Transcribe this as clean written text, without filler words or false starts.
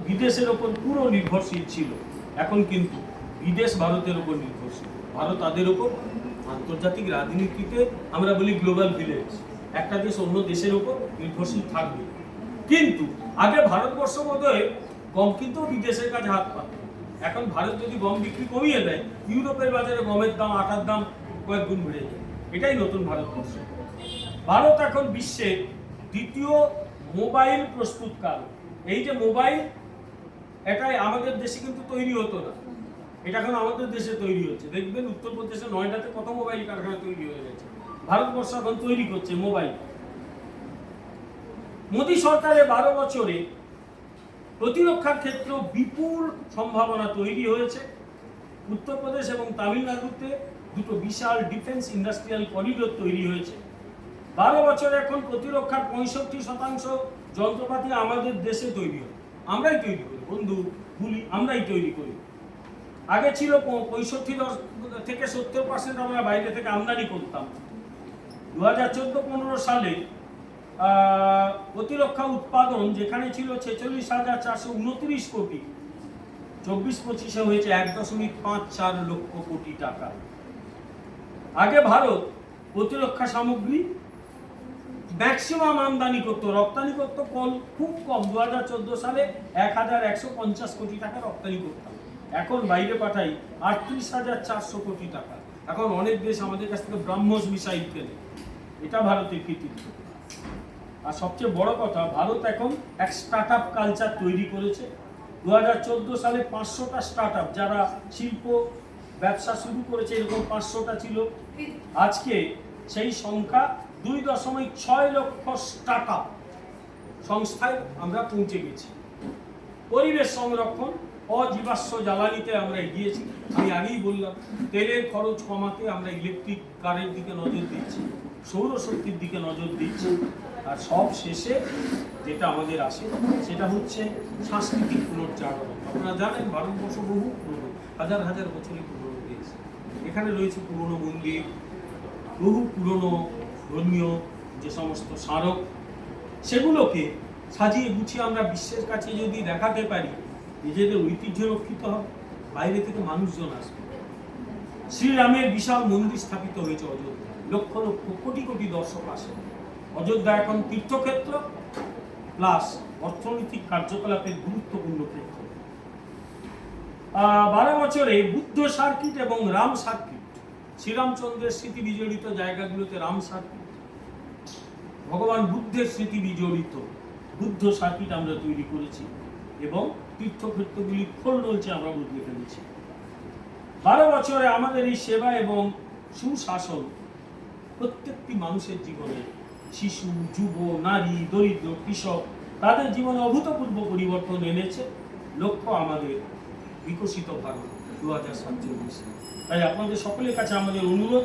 বিদেশের ওপর পুরো নির্ভরশীল ছিল, এখন কিন্তু বিদেশ ভারতের ওপর নির্ভরশীল। ভারত তাদের ওপর আন্তর্জাতিক রাজনীতিতে আমরা বলি গ্লোবাল ভিলেজ, একটা দেশ অন্য দেশের ওপর নির্ভরশীল থাকবে। কিন্তু আগে ভারতবর্ষ বোধহয় গম কিন্তু বিদেশের কাছে হাত পাত, এখন ভারত যদি গম বিক্রি কমিয়ে দেয়, ইউরোপের বাজারে গমের দাম, আটার দাম কয়েক গুণ বেড়ে যায়। এটাই নতুন ভারতবর্ষ। ভারত এখন বিশ্বের দ্বিতীয় মোবাইল প্রস্তুতকারক। এই যে মোবাইল, এটাই আমাদের দেশে কিন্তু তৈরি হতো না, এটা এখন আমাদের দেশে তৈরি হচ্ছে। দেখবেন উত্তরপ্রদেশে নয়ডাতে কত মোবাইল কারখানা তৈরি হয়ে গেছে। ভারতবর্ষ এখন তৈরি করছে মোবাইল। মোদী সরকারের 12 বছরে প্রতিরক্ষার ক্ষেত্রে বিপুল সম্ভাবনা তৈরি হয়েছে। উত্তরপ্রদেশ এবং তামিলনাড়ুতে দুটো বিশাল ডিফেন্স ইন্ডাস্ট্রিয়াল করিডোর তৈরি হয়েছে। 12 বছরে এখন প্রতিরক্ষার 65% যন্ত্রপাতি আমাদের দেশে তৈরি হয়, আমরাই তৈরি করি। বন্ধু গুলি আমরাই তৈরি করি। আগে ছিল 65 থেকে 70% আমরা বাইরে থেকে আমদানি করতাম। 2014-15 সালে প্রতিরক্ষা উৎপাদন যেখানে ছিল 46,429 কোটি, 24-25-এ হয়েছে 1.54 লক্ষ কোটি টাকা। আগে ভারত প্রতিরক্ষা সামগ্রী ম্যাক্সিমাম আমদানি করতো, রপ্তানি করতো খুব কম। 2014 সালে 1,150 কোটি টাকা রপ্তানি করতাম, এখন বাইরে পাঠাই 38,400 কোটি টাকা। এখন অনেক দেশ আমাদের কাছ থেকে ব্রহ্মস মিসাইল কেনে, এটা ভারতের কৃতিত্ব। আর সবচেয়ে বড় কথা, ভারত এখন এক স্টার্ট আপ কালচার তৈরি করেছে। 2014 সালে 500টা স্টার্ট আপ, যারা শিল্প ব্যবসা শুরু করেছে, এরকম 500টা ছিল। আজকে সেই সংখ্যা 2.6 লক্ষ স্টার্ট আপ সংস্থায় আমরা পৌঁছে গেছি। পরিবেশ সংরক্ষণ, অজীবাশ্ম জ্বালানিতে আমরা এগিয়েছি। আমি আগেই বললাম, তেলের খরচ কমাতে আমরা ইলেকট্রিক কারের দিকে নজর দিচ্ছি, সৌরশক্তির দিকে নজর দিচ্ছি। আর সব শেষে যেটা আমাদের আসে সেটা হচ্ছে সাংস্কৃতিক পুনর্জাগরণ। আপনারা জানেন ভারতবর্ষ বহু পুরনো, হাজার হাজার বছরের পুরনো দেশ। এখানে রয়েছে পুরনো মন্দির, বহু পুরনো ধর্মীয় যে সমস্ত স্মারক, সেগুলোকে সাজিয়ে গুছিয়ে আমরা বিশ্বের কাছে যদি দেখাতে পারি, নিজেদের ঐতিহ্য রক্ষিত হবে, বাইরে থেকে মানুষজন আসবে। শ্রীরামের বিশাল মন্দির স্থাপিত হয়েছে অযোধ্যায়, লক্ষ লক্ষ কোটি কোটি দর্শক আসে। অযোধ্যা এখন তীর্থক্ষেত্র প্লাস অর্থনৈতিক কার্যকলাপের গুরুত্বপূর্ণ ক্ষেত্র। 12 বছরে বুদ্ধ সার্কিট এবং রাম সার্কিট, শ্রীরামচন্দ্রের স্মৃতি বিজড়িত জায়গাগুলোতে রাম সার্কিট, ভগবান বুদ্ধের স্মৃতি বিজড়িত বুদ্ধ সার্কিট আমরা তৈরি করেছি এবং তীর্থক্ষেত্রগুলি খোল নলছে আমরা বদলে ফেলেছি। 12 বছরে আমাদের এই সেবা এবং সুশাসন প্রত্যেকটি মানুষের জীবনে, শিশু, যুব, নারী, দরিদ্র, কৃষক, তাদের জীবনে অভূতপূর্ব পরিবর্তন এনেছে। লক্ষ্য আমাদের বিকশিত ভারত 2047। তাই আপনাদের সকলের কাছে আমাদের অনুরোধ,